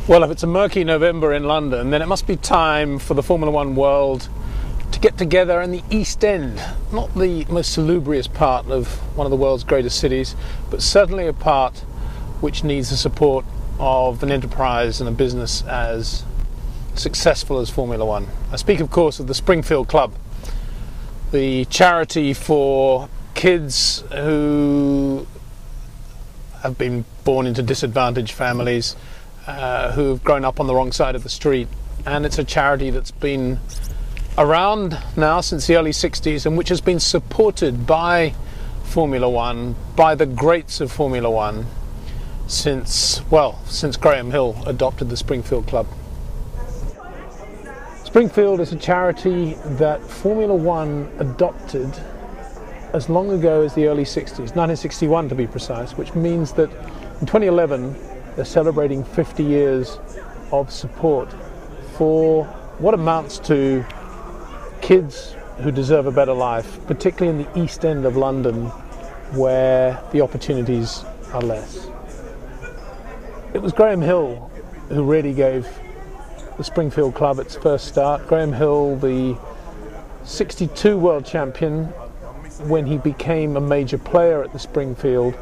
Well, if it's a murky November in London, then it must be time for the Formula One world to get together in the East End. Not the most salubrious part of one of the world's greatest cities, but certainly a part which needs the support of an enterprise and a business as successful as Formula One. I speak, of course, of the Springfield Club, the charity for kids who have been born into disadvantaged families, who have grown up on the wrong side of the street. And it's a charity that's been around now since the early 60s and which has been supported by Formula One, by the greats of Formula One, since Graham Hill adopted the Springfield Club. Springfield is a charity that Formula One adopted as long ago as the early 60s, 1961 to be precise, which means that in 2011 they're celebrating 50 years of support for what amounts to kids who deserve a better life, particularly in the East End of London where the opportunities are less. It was Graham Hill who really gave the Springfield Club its first start. Graham Hill, the 62 world champion when he became a major player at the Springfield,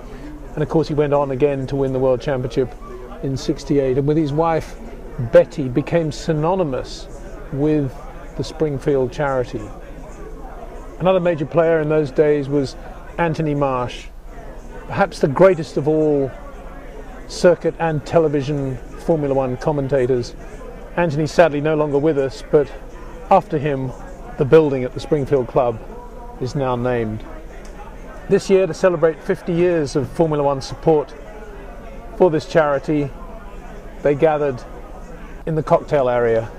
and of course he went on again to win the world championship in 68, and with his wife Betty became synonymous with the Springfield charity. Another major player in those days was Anthony Marsh, perhaps the greatest of all circuit and television Formula One commentators. Anthony sadly no longer with us, but after him the building at the Springfield Club is now named. This year, to celebrate 50 years of Formula One support for this charity, they gathered in the cocktail area.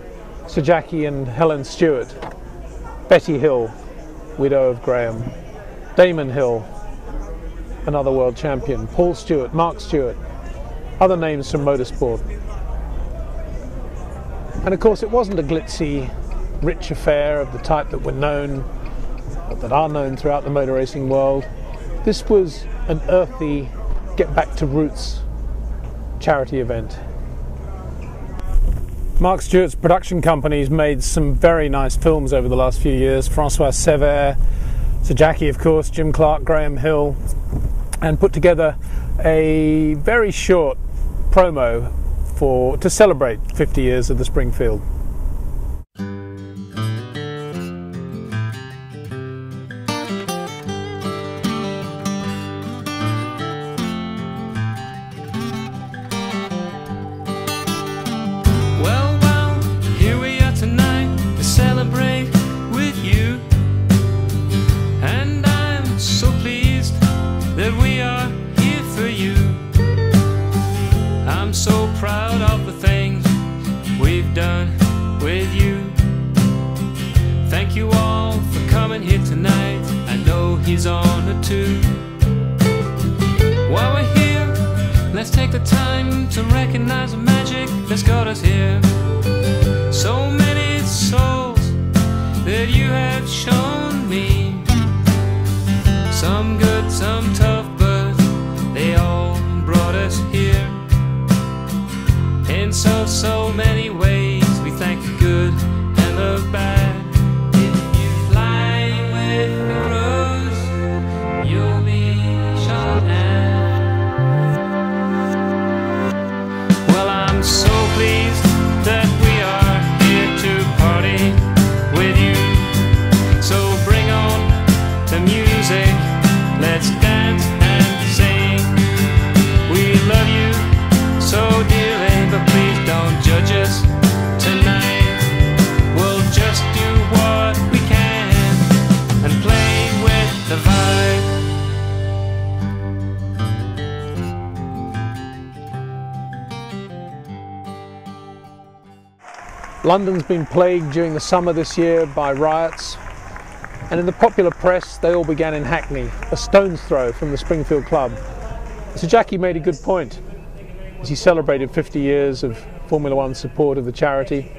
Sir Jackie and Helen Stewart, Betty Hill, widow of Graham, Damon Hill, another world champion, Paul Stewart, Mark Stewart, other names from motorsport. And of course it wasn't a glitzy, rich affair of the type that are known throughout the motor racing world. This was an earthy, get back to roots charity event. Mark Stewart's production company's made some very nice films over the last few years. Francois Sever, Sir Jackie, of course, Jim Clark, Graham Hill, and put together a very short promo to celebrate 50 years of the Springfield. So proud of the things we've done with you. Thank you all for coming here tonight. I know he's honored too. While we're here, let's take the time to recognize the magic that's got us here. So many souls that you have shown me, some good, some tough, but they all brought us here. In so many ways, we thank the good and the bad. If you fly with the rose, you'll be shot at. Well, I'm so pleased that we are here to party with you. So bring on the music, let's dance and sing. We love you so dearly, but please don't judge us tonight. We'll just do what we can and play with the vibe. London's been plagued during the summer this year by riots, and in the popular press they all began in Hackney, a stone's throw from the Springfield Club. Sir Jackie made a good point as he celebrated 50 years of Formula One support of the charity,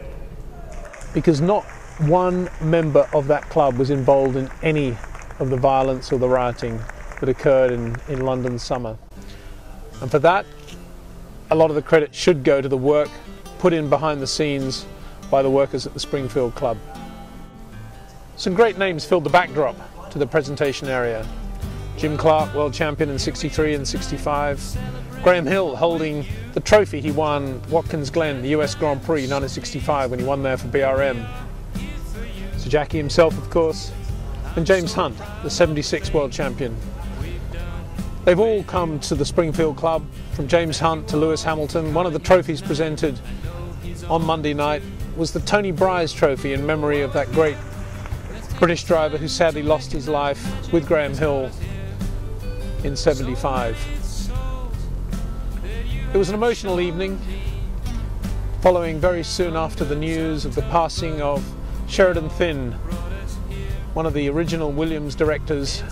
because not one member of that club was involved in any of the violence or the rioting that occurred in London's summer. And for that, a lot of the credit should go to the work put in behind the scenes by the workers at the Springfield Club. Some great names filled the backdrop to the presentation area. Jim Clark, world champion in 63 and 65. Graham Hill holding the trophy he won Watkins Glen, the US Grand Prix 1965 when he won there for BRM. Sir Jackie himself, of course, and James Hunt, the 76 world champion. They've all come to the Springfield Club, from James Hunt to Lewis Hamilton. One of the trophies presented on Monday night was the Tony Bryce Trophy in memory of that great British driver who sadly lost his life with Graham Hill in 75. It was an emotional evening, following very soon after the news of the passing of Sheridan Thinn, one of the original Williams directors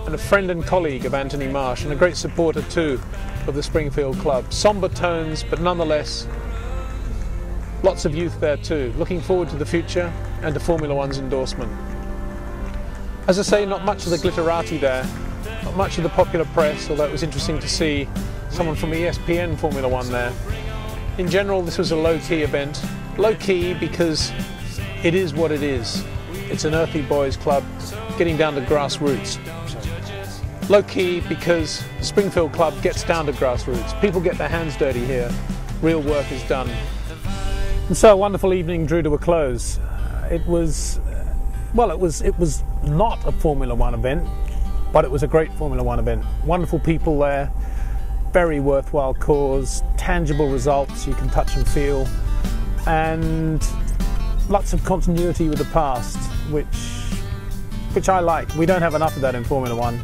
and a friend and colleague of Anthony Marsh, and a great supporter too of the Springfield Club. Somber tones, but nonetheless lots of youth there too, looking forward to the future and to Formula One's endorsement. As I say, not much of the glitterati there, not much of the popular press, although it was interesting to see someone from ESPN Formula One there. In general, this was a low-key event. Low-key because it is what it is. It's an earthy boys club getting down to grassroots. Low-key because the Springfield Club gets down to grassroots. People get their hands dirty here. Real work is done. And so a wonderful evening drew to a close. It was not a Formula One event, but it was a great Formula One event. Wonderful people there, very worthwhile cause, tangible results you can touch and feel, and lots of continuity with the past, which I like. We don't have enough of that in Formula One.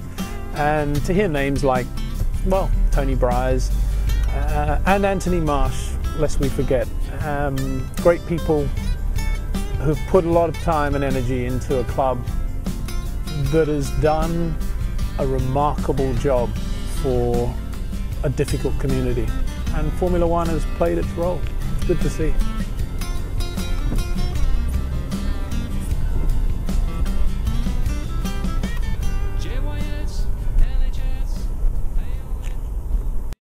And to hear names like, well, Tony Bryce and Anthony Marsh, lest we forget, great people who've put a lot of time and energy into a club that has done a remarkable job for a difficult community. And Formula One has played its role. It's good to see.